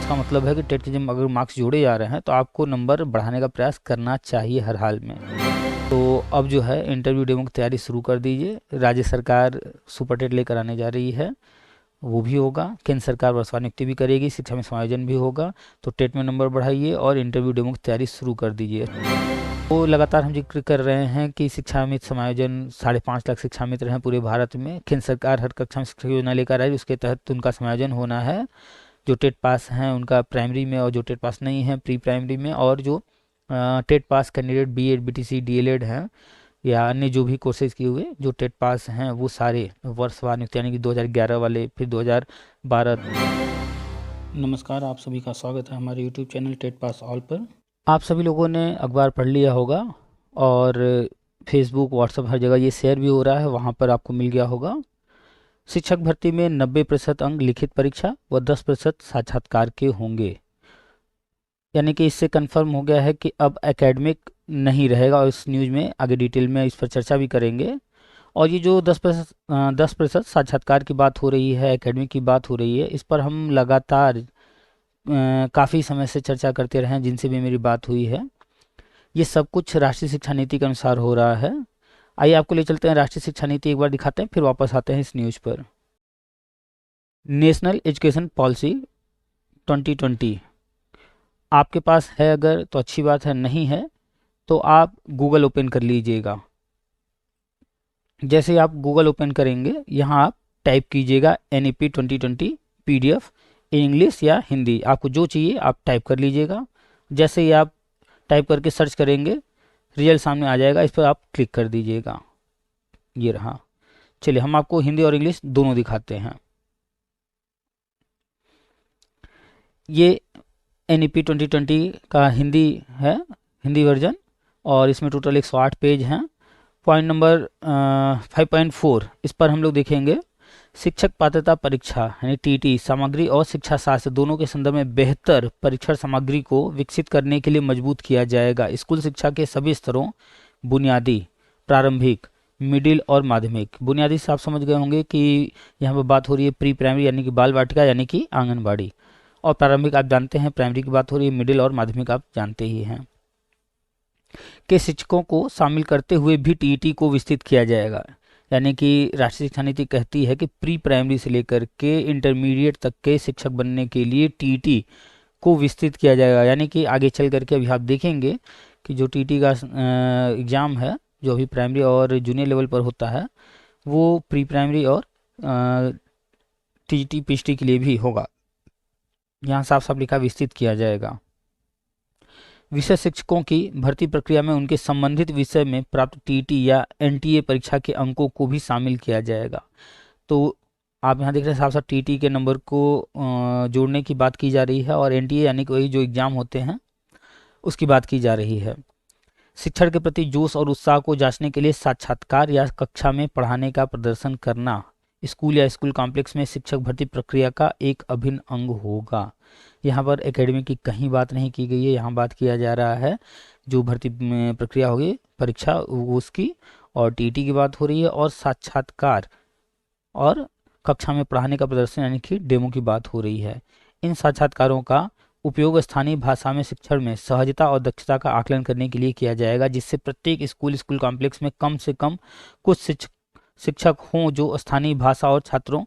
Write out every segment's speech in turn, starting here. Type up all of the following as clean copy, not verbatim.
इसका मतलब है कि टेट के जब अगर मार्क्स जोड़े जा रहे हैं तो आपको नंबर बढ़ाने का प्रयास करना चाहिए हर हाल में। तो अब जो है इंटरव्यू डेमो की तैयारी शुरू कर दीजिए। राज्य सरकार सुपर टेट लेकर आने जा रही है, वो भी होगा। केंद्र सरकार वर्षवार नियुक्ति भी करेगी, शिक्षा में समायोजन भी होगा। तो टेट में नंबर बढ़ाइए और इंटरव्यू डेमो की तैयारी शुरू कर दीजिए। तो लगातार हम जिक्र कर रहे हैं कि शिक्षा मित्र समायोजन 5.5 लाख शिक्षा मित्र हैं पूरे भारत में। केंद्र सरकार हर कक्षा में शिक्षा योजना लेकर आई, उसके तहत उनका समायोजन होना है। जो टेट पास हैं उनका प्राइमरी में, और जो टेट पास नहीं है प्री प्राइमरी में, और जो TET pass candidate BEd BTC DElEd हैं या अन्य जो भी कोर्सेज किए हुए जो टेट पास हैं वो सारे वर्षवार नियुक्ति, यानी कि 2011 वाले, फिर 2012। नमस्कार, आप सभी का स्वागत है हमारे YouTube channel TET pass all पर। आप सभी लोगों ने अखबार पढ़ लिया होगा और फेसबुक व्हाट्सएप हर जगह ये शेयर भी हो रहा है, वहाँ पर आपको मिल गया होगा। शिक्षक भर्ती में 90% अंक लिखित परीक्षा व 10% साक्षात्कार के होंगे। यानी कि इससे कंफर्म हो गया है कि अब एकेडमिक नहीं रहेगा, और इस न्यूज़ में आगे डिटेल में इस पर चर्चा भी करेंगे। और ये जो 10% साक्षात्कार की बात हो रही है, एकेडमिक की बात हो रही है, इस पर हम लगातार काफ़ी समय से चर्चा करते रहे हैं, जिनसे भी मेरी बात हुई है। ये सब कुछ राष्ट्रीय शिक्षा नीति के अनुसार हो रहा है। आइए आपको ले चलते हैं राष्ट्रीय शिक्षा नीति, एक बार दिखाते हैं, फिर वापस आते हैं इस न्यूज़ पर। नेशनल एजुकेशन पॉलिसी 2020 आपके पास है अगर तो अच्छी बात है, नहीं है तो आप गूगल ओपन कर लीजिएगा। जैसे आप गूगल ओपन करेंगे, यहाँ आप टाइप कीजिएगा NEP 2020 PDF इंग्लिश या हिंदी, आपको जो चाहिए आप टाइप कर लीजिएगा। जैसे ही आप टाइप करके सर्च करेंगे, रिजल्ट सामने आ जाएगा, इस पर आप क्लिक कर दीजिएगा। ये रहा। चलिए हम आपको हिंदी और इंग्लिश दोनों दिखाते हैं। ये NEP 2020 का हिंदी है, हिंदी वर्जन, और इसमें टोटल 108 पेज हैं। पॉइंट नंबर 5.4, इस पर हम लोग देखेंगे शिक्षक पात्रता परीक्षा यानी TT सामग्री और शिक्षा शास्त्र दोनों के संदर्भ में बेहतर परीक्षण सामग्री को विकसित करने के लिए मजबूत किया जाएगा। स्कूल शिक्षा के सभी स्तरों, बुनियादी, प्रारंभिक, मिडिल और माध्यमिक। बुनियादी से आप समझ गए होंगे कि यहाँ पर बात हो रही है प्री प्राइमरी यानी कि बाल वाटिका यानी कि आंगनबाड़ी, और प्रारंभिक आप जानते हैं प्राइमरी की बात हो रही है, मिडिल और माध्यमिक आप जानते ही हैं। के शिक्षकों को शामिल करते हुए भी TET को विस्तृत किया जाएगा। यानी कि राष्ट्रीय शिक्षा नीति कहती है कि प्री प्राइमरी से लेकर के इंटरमीडिएट तक के शिक्षक बनने के लिए TET को विस्तृत किया जाएगा। यानी कि आगे चल करके अभी आप देखेंगे कि जो TET का एग्ज़ाम है, जो अभी प्राइमरी और जूनियर लेवल पर होता है, वो प्री प्राइमरी और TET PHT के लिए भी होगा। यहाँ साफ साफ लिखा विस्तृत किया जाएगा। विषय शिक्षकों की भर्ती प्रक्रिया में उनके संबंधित विषय में प्राप्त TET या NTA परीक्षा के अंकों को भी शामिल किया जाएगा। तो आप यहाँ देख रहे हैं साफ साफ TET के नंबर को जोड़ने की बात की जा रही है, और NTA यानी कि वही जो एग्ज़ाम होते हैं उसकी बात की जा रही है। शिक्षण के प्रति जोश और उत्साह को जांचने के लिए साक्षात्कार या कक्षा में पढ़ाने का प्रदर्शन करना स्कूल या स्कूल कॉम्प्लेक्स में शिक्षक भर्ती प्रक्रिया का एक अभिन्न अंग होगा। यहाँ पर एकेडमिक की कहीं बात नहीं की गई है, यहाँ बात किया जा रहा है जो भर्ती प्रक्रिया होगी परीक्षा उसकी, और TET की बात हो रही है, और साक्षात्कार और कक्षा में पढ़ाने का प्रदर्शन यानी कि डेमो की बात हो रही है। इन साक्षात्कारों का उपयोग स्थानीय भाषा में शिक्षण में सहजता और दक्षता का आकलन करने के लिए किया जाएगा, जिससे प्रत्येक स्कूल कॉम्प्लेक्स में कम से कम कुछ शिक्षक हों जो स्थानीय भाषा और छात्रों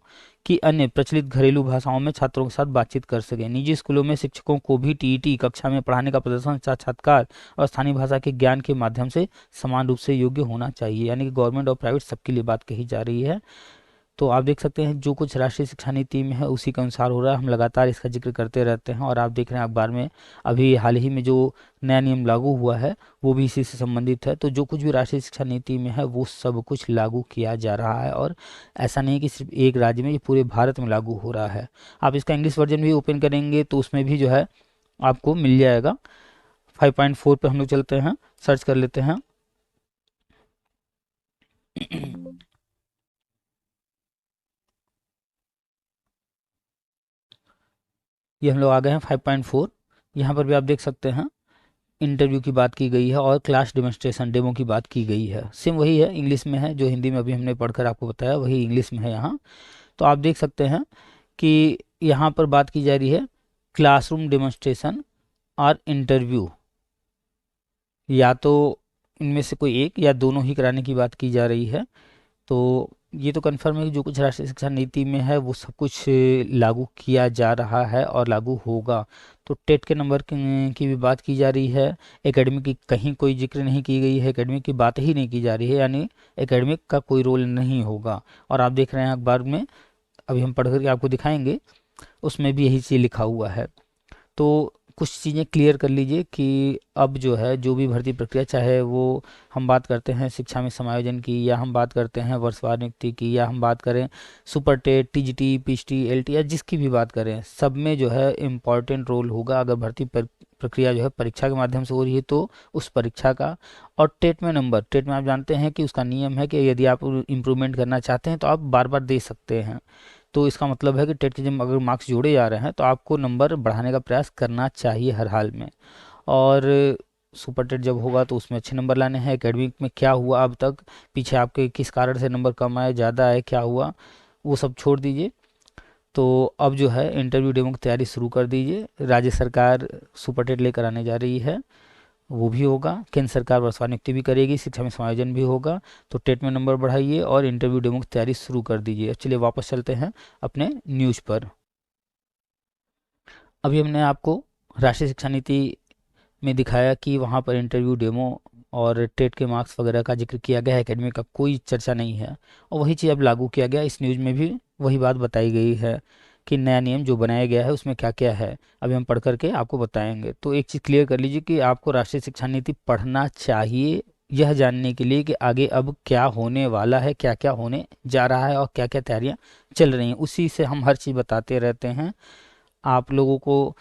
की अन्य प्रचलित घरेलू भाषाओं में छात्रों के साथ बातचीत कर सकें। निजी स्कूलों में शिक्षकों को भी TET कक्षा में पढ़ाने का प्रदर्शन साक्षात्कार और स्थानीय भाषा के ज्ञान के माध्यम से समान रूप से योग्य होना चाहिए। यानी कि गवर्नमेंट और प्राइवेट सबके लिए बात कही जा रही है। तो आप देख सकते हैं जो कुछ राष्ट्रीय शिक्षा नीति में है उसी के अनुसार हो रहा है। हम लगातार इसका जिक्र करते रहते हैं, और आप देख रहे हैं अखबार में अभी हाल ही में जो नया नियम लागू हुआ है वो भी इसी से संबंधित है। तो जो कुछ भी राष्ट्रीय शिक्षा नीति में है वो सब कुछ लागू किया जा रहा है, और ऐसा नहीं कि सिर्फ एक राज्य में, ये पूरे भारत में लागू हो रहा है। आप इसका इंग्लिश वर्जन भी ओपन करेंगे तो उसमें भी जो है आपको मिल जाएगा। 5.4 पे हम लोग चलते हैं, सर्च कर लेते हैं। ये हम लोग आ गए हैं 5.4। यहाँ पर भी आप देख सकते हैं इंटरव्यू की बात की गई है और क्लास डेमोन्स्ट्रेशन डेमो की बात की गई है। सेम वही है, इंग्लिश में है, जो हिंदी में अभी हमने पढ़कर आपको बताया वही इंग्लिश में है यहाँ। तो आप देख सकते हैं कि यहाँ पर बात की जा रही है क्लासरूम डेमोन्स्ट्रेशन और इंटरव्यू, या तो इनमें से कोई एक या दोनों ही कराने की बात की जा रही है। तो ये तो कन्फर्म है कि जो कुछ राष्ट्रीय शिक्षा नीति में है वो सब कुछ लागू किया जा रहा है और लागू होगा। तो टेट के नंबर की भी बात की जा रही है, एकेडमिक की कहीं कोई जिक्र नहीं की गई है, एकेडमिक की बात ही नहीं की जा रही है, यानी एकेडमिक का कोई रोल नहीं होगा। और आप देख रहे हैं अखबार में, अभी हम पढ़ करके आपको दिखाएंगे, उसमें भी यही चीज़ लिखा हुआ है। तो कुछ चीज़ें क्लियर कर लीजिए कि अब जो है जो भी भर्ती प्रक्रिया, चाहे वो हम बात करते हैं शिक्षा में समायोजन की, या हम बात करते हैं वर्षवार नियुक्ति की, या हम बात करें super TET, TGT, PHT, LT, या जिसकी भी बात करें, सब में जो है इम्पॉर्टेंट रोल होगा। अगर भर्ती प्रक्रिया जो है परीक्षा के माध्यम से हो रही है तो उस परीक्षा का, और टेट में नंबर, टेट में आप जानते हैं कि उसका नियम है कि यदि आप इम्प्रूवमेंट करना चाहते हैं तो आप बार बार दे सकते हैं। तो इसका मतलब है कि टेट के जब अगर मार्क्स जोड़े जा रहे हैं तो आपको नंबर बढ़ाने का प्रयास करना चाहिए हर हाल में। और सुपर टेट जब होगा तो उसमें अच्छे नंबर लाने हैं। एकेडमिक में क्या हुआ अब तक, पीछे आपके किस कारण से नंबर कम आए, ज़्यादा आए, क्या हुआ, वो सब छोड़ दीजिए। तो अब जो है इंटरव्यू डेमो की तैयारी शुरू कर दीजिए। राज्य सरकार सुपर टेट लेकर आने जा रही है, वो भी होगा। केंद्र सरकार वर्षवार नियुक्ति भी करेगी, शिक्षा में समायोजन भी होगा। तो टेट में नंबर बढ़ाइए और इंटरव्यू डेमो की तैयारी शुरू कर दीजिए। चलिए वापस चलते हैं अपने न्यूज़ पर। अभी हमने आपको राष्ट्रीय शिक्षा नीति में दिखाया कि वहाँ पर इंटरव्यू डेमो और टेट के मार्क्स वगैरह का जिक्र किया गया है, एकेडमिक का कोई चर्चा नहीं है। और वही चीज़ अब लागू किया गया, इस न्यूज़ में भी वही बात बताई गई है कि नया नियम जो बनाया गया है उसमें क्या क्या है, अभी हम पढ़ करके आपको बताएंगे। तो एक चीज़ क्लियर कर लीजिए कि आपको राष्ट्रीय शिक्षा नीति पढ़ना चाहिए, यह जानने के लिए कि आगे अब क्या होने वाला है, क्या क्या होने जा रहा है और क्या क्या तैयारियां चल रही हैं। उसी से हम हर चीज़ बताते रहते हैं। आप लोगों को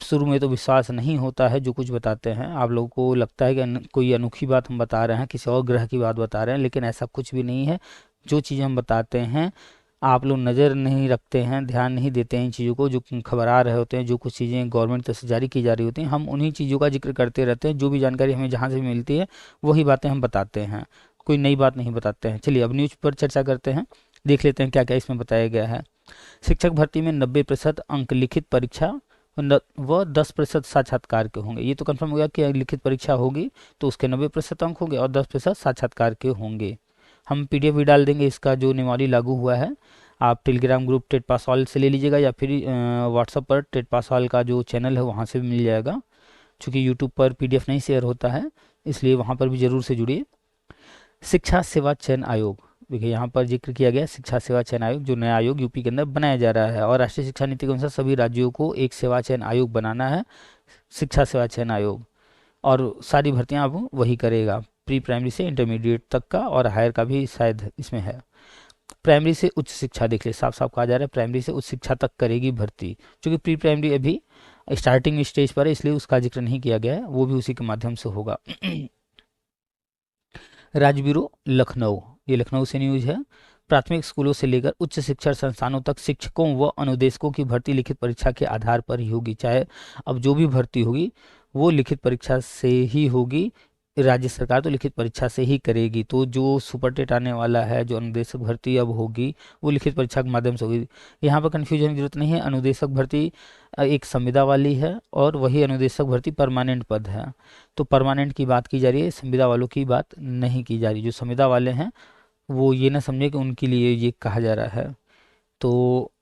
शुरू में तो विश्वास नहीं होता है जो कुछ बताते हैं, आप लोगों को लगता है कि कोई अनोखी बात हम बता रहे हैं, किसी और ग्रह की बात बता रहे हैं, लेकिन ऐसा कुछ भी नहीं है। जो चीज़ हम बताते हैं आप लोग नज़र नहीं रखते हैं, ध्यान नहीं देते हैं इन चीज़ों को, जो खबर आ रहे होते हैं, जो कुछ चीज़ें गवर्नमेंट तरफ से जारी की जा रही होती हैं, हम उन्हीं चीज़ों का जिक्र करते रहते हैं। जो भी जानकारी हमें जहाँ से मिलती है वही बातें हम बताते हैं, कोई नई बात नहीं बताते हैं। चलिए अब न्यूज़ पर चर्चा करते हैं, देख लेते हैं क्या क्या इसमें बताया गया है। शिक्षक भर्ती में 90% अंक लिखित परीक्षा व 10% साक्षात्कार के होंगे। ये तो कंफर्म हो गया कि लिखित परीक्षा होगी तो उसके 90% अंक होंगे और 10% साक्षात्कार के होंगे। हम पीडीएफ भी डाल देंगे इसका, जो नियमावली लागू हुआ है। आप Telegram group TET pass all से ले लीजिएगा, या फिर व्हाट्सएप पर टेट पास ऑल का जो चैनल है वहाँ से भी मिल जाएगा। चूँकि यूट्यूब पर पीडीएफ नहीं शेयर होता है, इसलिए वहाँ पर भी ज़रूर से जुड़िए। शिक्षा सेवा चयन आयोग, देखिए यहाँ पर जिक्र किया गया शिक्षा सेवा चयन आयोग, जो नया आयोग यूपी के अंदर बनाया जा रहा है। और राष्ट्रीय शिक्षा नीति के अनुसार सभी राज्यों को एक सेवा चयन आयोग बनाना है, शिक्षा सेवा चयन आयोग। और सारी भर्तियां अब वही करेगा, प्री प्राइमरी से इंटरमीडिएट तक का, और हायर का भी शायद इसमें है। प्राइमरी से उच्च शिक्षा, देख ले साफ साफ कहा जा रहा है प्राइमरी से उच्च शिक्षा तक करेगी भर्ती। क्योंकि प्री प्राइमरी अभी स्टार्टिंग स्टेज पर है, इसलिए उसका जिक्र नहीं किया गया है, वो भी उसी के माध्यम से होगा। राज्य ब्यूरो लखनऊ, ये लखनऊ से न्यूज़ है। प्राथमिक स्कूलों से लेकर उच्च शिक्षण संस्थानों तक शिक्षकों व अनुदेशकों की भर्ती लिखित परीक्षा के आधार पर ही होगी। चाहे अब जो भी भर्ती होगी वो लिखित परीक्षा से ही होगी, राज्य सरकार तो लिखित परीक्षा से ही करेगी। तो जो सुपर टेट आने वाला है, जो अनुदेशक भर्ती अब होगी, वो लिखित परीक्षा के माध्यम से होगी। यहाँ पर कन्फ्यूजन की जरूरत नहीं है। अनुदेशक भर्ती एक संविदा वाली है और वही अनुदेशक भर्ती परमानेंट पद है। तो परमानेंट की बात की जा रही है, संविदा वालों की बात नहीं की जा रही। जो संविदा वाले हैं वो ये ना समझे कि उनके लिए ये कहा जा रहा है। तो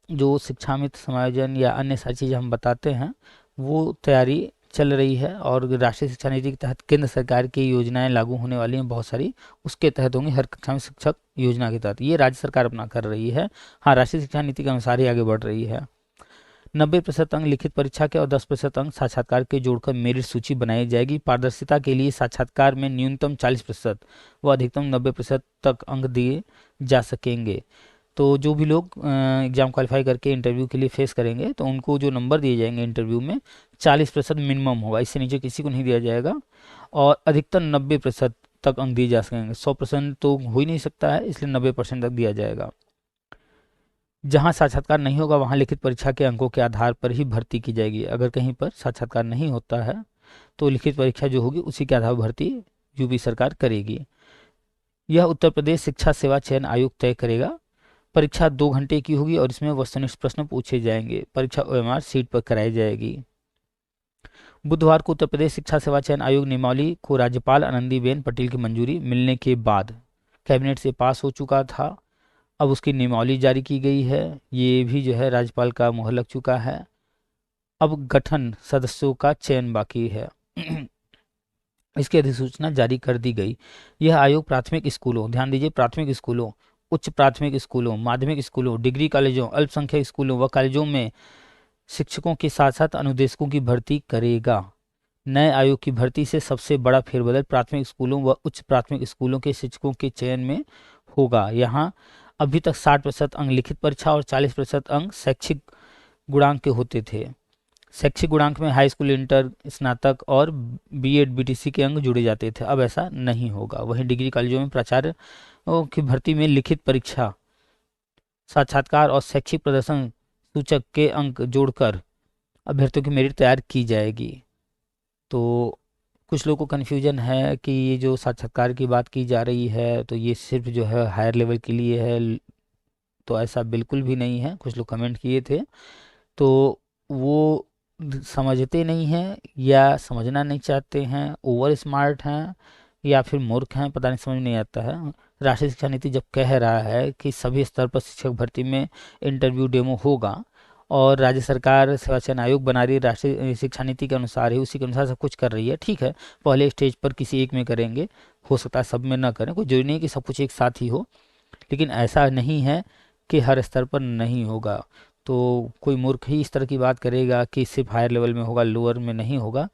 जो शिक्षा में समायोजन या अन्य सारी चीज़ें हम बताते हैं वो तैयारी चल रही है। और राष्ट्रीय शिक्षा नीति के तहत केंद्र सरकार की योजनाएं लागू होने वाली हैं बहुत सारी, उसके तहत होंगी हर कक्षा में शिक्षक योजना के तहत। ये राज्य सरकार अपना कर रही है, हाँ राष्ट्रीय शिक्षा नीति के अनुसार ही आगे बढ़ रही है। 90% अंक लिखित परीक्षा के और 10% अंक साक्षात्कार के जोड़कर मेरिट सूची बनाई जाएगी। पारदर्शिता के लिए साक्षात्कार में न्यूनतम 40% व अधिकतम 90% तक अंक दिए जा सकेंगे। तो जो भी लोग एग्ज़ाम क्वालिफाई करके इंटरव्यू के लिए फेस करेंगे तो उनको जो नंबर दिए जाएंगे इंटरव्यू में 40% मिनिमम होगा, इससे नीचे किसी को नहीं दिया जाएगा। और अधिकतम 90% तक अंक दिए जा सकेंगे, 100% तो हो ही नहीं सकता है, इसलिए 90% तक दिया जाएगा। जहां साक्षात्कार नहीं होगा वहां लिखित परीक्षा के अंकों के आधार पर ही भर्ती की जाएगी। अगर कहीं पर साक्षात्कार नहीं होता है तो लिखित परीक्षा जो होगी उसी के आधार पर भर्ती यूपी सरकार करेगी। यह उत्तर प्रदेश शिक्षा सेवा चयन आयोग तय करेगा। परीक्षा 2 घंटे की होगी और इसमें वस्तुनिष्ठ प्रश्न पूछे जाएंगे। परीक्षा OMR सीट पर कराई जाएगी। बुधवार को उत्तर प्रदेश शिक्षा सेवा चयन आयोग नियमावली को राज्यपाल आनंदीबेन पटेल की मंजूरी मिलने के बाद कैबिनेट से पास हो चुका था। अब उसकी नियमावली जारी की गई है। ये भी जो है राज्यपाल का मुहर लग चुका है। अब गठन सदस्यों का चयन बाकी है। इसकी अधिसूचना जारी कर दी गई। यह आयोग प्राथमिक स्कूलों, ध्यान दीजिए, प्राथमिक स्कूलों, उच्च प्राथमिक स्कूलों, माध्यमिक स्कूलों, डिग्री कॉलेजों, अल्पसंख्यक स्कूलों व कॉलेजों में शिक्षकों के साथ साथ अनुदेशकों की भर्ती करेगा। नए आयोग की भर्ती से सबसे बड़ा फेरबदल प्राथमिक स्कूलों व उच्च प्राथमिक स्कूलों के शिक्षकों के चयन में होगा। यहाँ अभी तक 60% अंक लिखित परीक्षा और 40% अंक शैक्षिक गुणांक के होते थे। शैक्षिक गुणांक में हाई स्कूल, इंटर, स्नातक और BEd BTC के अंक जुड़े जाते थे। अब ऐसा नहीं होगा। वहीं डिग्री कॉलेजों में प्राचार्य की भर्ती में लिखित परीक्षा, साक्षात्कार और शैक्षिक प्रदर्शन सूचक के अंक जोड़कर अभ्यर्थियों की मेरिट तैयार की जाएगी। तो कुछ लोगों को कन्फ्यूजन है कि ये जो साक्षात्कार की बात की जा रही है तो ये सिर्फ जो है हायर लेवल के लिए है, तो ऐसा बिल्कुल भी नहीं है। कुछ लोग कमेंट किए थे, तो वो समझते नहीं हैं या समझना नहीं चाहते हैं, ओवर स्मार्ट हैं या फिर मूर्ख हैं, पता नहीं, समझ नहीं आता है। राष्ट्रीय शिक्षा नीति जब कह रहा है कि सभी स्तर पर शिक्षक भर्ती में इंटरव्यू डेमो होगा और राज्य सरकार सेवा चयन आयोग बना रही राष्ट्रीय शिक्षा नीति के अनुसार ही, उसी के अनुसार सब कुछ कर रही है, ठीक है। पहले स्टेज पर किसी एक में करेंगे, हो सकता है सब में ना करें, कोई जरूरी नहीं कि सब कुछ एक साथ ही हो, लेकिन ऐसा नहीं है कि हर स्तर पर नहीं होगा। तो कोई मूर्ख ही इस तरह की बात करेगा कि सिर्फ हायर लेवल में होगा, लोअर में नहीं होगा।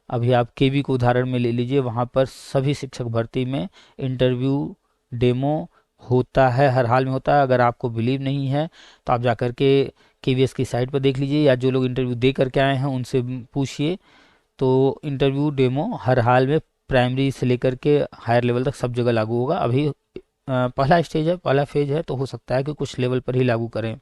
अभी आप केवी को उदाहरण में ले लीजिए, वहाँ पर सभी शिक्षक भर्ती में इंटरव्यू डेमो होता है, हर हाल में होता है। अगर आपको बिलीव नहीं है तो आप जाकर के KVS की साइट पर देख लीजिए या जो लोग इंटरव्यू दे करके आए हैं उनसे पूछिए। तो इंटरव्यू डेमो हर हाल में प्राइमरी से लेकर के हायर लेवल तक सब जगह लागू होगा। अभी पहला स्टेज है, पहला फेज है, तो हो सकता है कि कुछ लेवल पर ही लागू करें।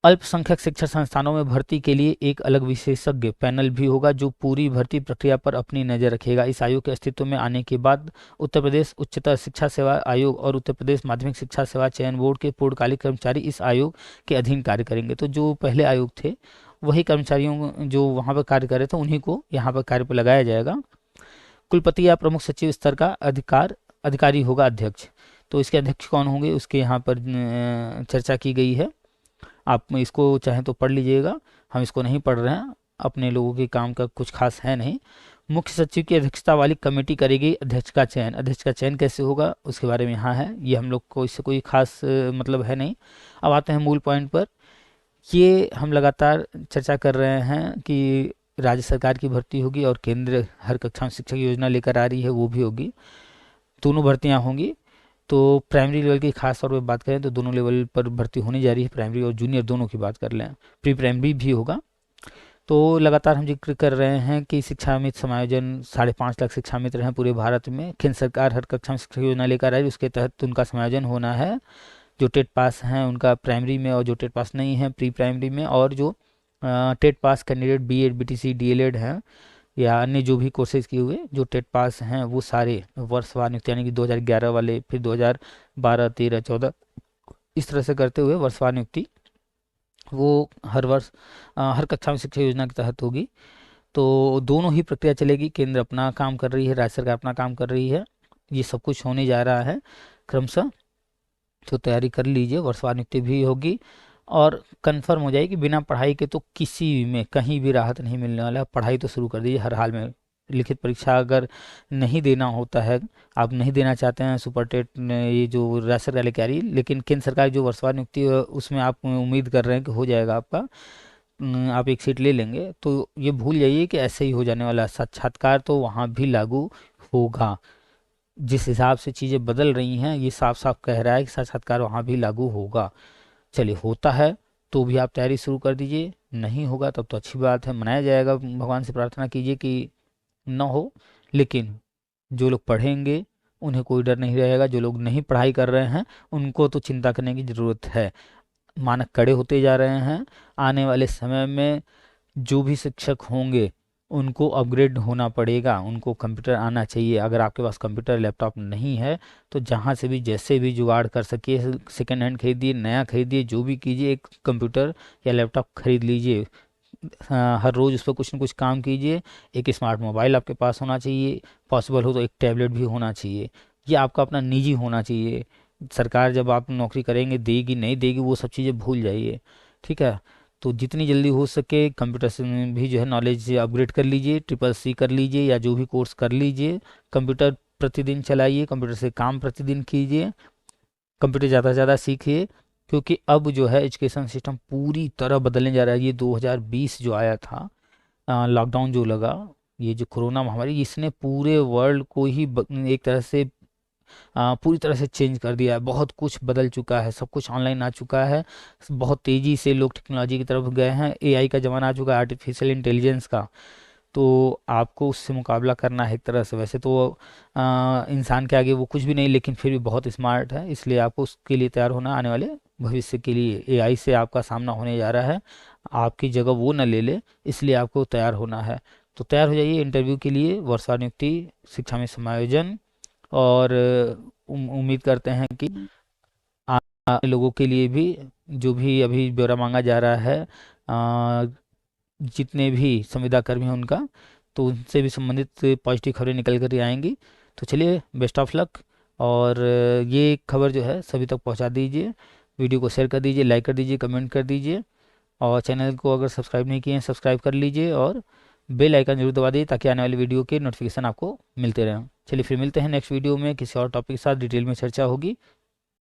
अल्पसंख्यक शिक्षण संस्थानों में भर्ती के लिए एक अलग विशेषज्ञ पैनल भी होगा जो पूरी भर्ती प्रक्रिया पर अपनी नज़र रखेगा। इस आयोग के अस्तित्व में आने के बाद उत्तर प्रदेश उच्चतर शिक्षा सेवा आयोग और उत्तर प्रदेश माध्यमिक शिक्षा सेवा चयन बोर्ड के पूर्णकालिक कर्मचारी इस आयोग के अधीन कार्य करेंगे। तो जो पहले आयोग थे वही कर्मचारियों जो वहाँ पर कार्य कर रहे थे उन्हीं को यहाँ पर कार्य पर लगाया जाएगा। कुलपति या प्रमुख सचिव स्तर का अधिकारी होगा अध्यक्ष। तो इसके अध्यक्ष कौन होंगे उसके यहाँ पर चर्चा की गई है। आप इसको चाहें तो पढ़ लीजिएगा, हम इसको नहीं पढ़ रहे हैं, अपने लोगों के काम का कुछ खास है नहीं। मुख्य सचिव की अध्यक्षता वाली कमेटी करेगी अध्यक्ष का चयन। अध्यक्ष का चयन कैसे होगा उसके बारे में यहाँ है, ये हम लोग को इससे कोई खास मतलब है नहीं। अब आते हैं मूल पॉइंट पर। ये हम लगातार चर्चा कर रहे हैं कि राज्य सरकार की भर्ती होगी और केंद्र हर कक्षा में शिक्षक योजना लेकर आ रही है, वो भी होगी, दोनों भर्तियाँ होंगी। तो प्राइमरी लेवल की खास तौर पर बात करें तो दोनों लेवल पर भर्ती होने जा रही है, प्राइमरी और जूनियर दोनों की बात कर लें, प्री प्राइमरी भी होगा। तो लगातार हम जिक्र कर रहे हैं कि शिक्षा मित्र समायोजन 5.5 लाख शिक्षा मित्र हैं पूरे भारत में। केंद्र सरकार हर कक्षा में शिक्षा योजना लेकर आई, उसके तहत उनका समायोजन होना है। जो टेट पास हैं उनका प्राइमरी में, और जो टेट पास नहीं है प्री प्राइमरी में, और जो TET pass candidate BEd BTC DLEd हैं या अन्य जो भी कोर्सेज किए हुए जो टेट पास हैं वो सारे वर्षवार नियुक्त, यानी कि 2011 वाले, फिर 2012, 13, 14 इस तरह से करते हुए वर्षवार नियुक्ति वो हर वर्ष हर कक्षा में शिक्षा योजना के तहत होगी। तो दोनों ही प्रक्रिया चलेगी, केंद्र अपना काम कर रही है, राज्य सरकार अपना काम कर रही है, ये सब कुछ होने जा रहा है क्रमशः। तो तैयारी कर लीजिए, वर्षवार नियुक्ति भी होगी और कंफर्म हो जाएगी। बिना पढ़ाई के तो किसी में कहीं भी राहत नहीं मिलने वाला है। पढ़ाई तो शुरू कर दीजिए हर हाल में। लिखित परीक्षा अगर नहीं देना होता है, आप नहीं देना चाहते हैं सुपर टेट ये जो राज्य सरकार लेके आ रही है, लेकिन केंद्र सरकार जो वर्षवार नियुक्ति है उसमें आप उम्मीद कर रहे हैं कि हो जाएगा आपका, आप एक सीट ले लेंगे, तो ये भूल जाइए कि ऐसे ही हो जाने वाला। साक्षात्कार तो वहाँ भी लागू होगा। जिस हिसाब से चीज़ें बदल रही हैं ये साफ साफ कह रहा है कि साक्षात्कार वहाँ भी लागू होगा। चलिए, होता है तो भी आप तैयारी शुरू कर दीजिए, नहीं होगा तब तो अच्छी बात है, मनाया जाएगा। भगवान से प्रार्थना कीजिए कि ना हो, लेकिन जो लोग पढ़ेंगे उन्हें कोई डर नहीं रहेगा। जो लोग नहीं पढ़ाई कर रहे हैं उनको तो चिंता करने की ज़रूरत है। मानक कड़े होते जा रहे हैं। आने वाले समय में जो भी शिक्षक होंगे उनको अपग्रेड होना पड़ेगा, उनको कंप्यूटर आना चाहिए। अगर आपके पास कंप्यूटर लैपटॉप नहीं है तो जहाँ से भी जैसे भी जुगाड़ कर सकिए, सेकेंड हैंड खरीदिए, नया खरीदिए, जो भी कीजिए, एक कंप्यूटर या लैपटॉप खरीद लीजिए। हर रोज़ उस पर कुछ न कुछ काम कीजिए। एक स्मार्ट मोबाइल आपके पास होना चाहिए, पॉसिबल हो तो एक टैबलेट भी होना चाहिए। ये आपका अपना निजी होना चाहिए। सरकार जब आप नौकरी करेंगे देगी नहीं देगी वो सब चीज़ें भूल जाइए, ठीक है। तो जितनी जल्दी हो सके कंप्यूटर से भी जो है नॉलेज अपग्रेड कर लीजिए, ट्रिपल सी कर लीजिए या जो भी कोर्स कर लीजिए। कंप्यूटर प्रतिदिन चलाइए, कंप्यूटर से काम प्रतिदिन कीजिए, कंप्यूटर ज़्यादा से ज़्यादा सीखिए। क्योंकि अब जो है एजुकेशन सिस्टम पूरी तरह बदलने जा रहा है। ये 2020 जो आया था, लॉकडाउन जो लगा, ये जो कोरोना महामारी, इसने पूरे वर्ल्ड को ही एक तरह से पूरी तरह से चेंज कर दिया है। बहुत कुछ बदल चुका है, सब कुछ ऑनलाइन आ चुका है। बहुत तेज़ी से लोग टेक्नोलॉजी की तरफ गए हैं। एआई का ज़माना आ चुका है, आर्टिफिशियल इंटेलिजेंस का। तो आपको उससे मुकाबला करना है एक तरह से। वैसे तो इंसान के आगे वो कुछ भी नहीं, लेकिन फिर भी बहुत स्मार्ट है, इसलिए आपको उसके लिए तैयार होना। आने वाले भविष्य के लिए एआई से आपका सामना होने जा रहा है, आपकी जगह वो न ले ले, इसलिए आपको तैयार होना है। तो तैयार हो जाइए इंटरव्यू के लिए, वर्षा नियुक्ति शिक्षा में समायोजन। और उम्मीद करते हैं कि लोगों के लिए भी जो भी अभी ब्यौरा मांगा जा रहा है, जितने भी संविदा कर्मी हैं उनका, तो उनसे भी संबंधित पॉजिटिव खबरें निकल कर ही आएंगी। तो चलिए, बेस्ट ऑफ लक। और ये खबर जो है सभी तक पहुंचा दीजिए, वीडियो को शेयर कर दीजिए, लाइक कर दीजिए, कमेंट कर दीजिए। और चैनल को अगर सब्सक्राइब नहीं किए हैं सब्सक्राइब कर लीजिए, और बेल आइकन जरूर दबा दीजिए ताकि आने वाली वीडियो के नोटिफिकेशन आपको मिलते रहें। चलिए फिर मिलते हैं नेक्स्ट वीडियो में, किसी और टॉपिक के साथ डिटेल में चर्चा होगी।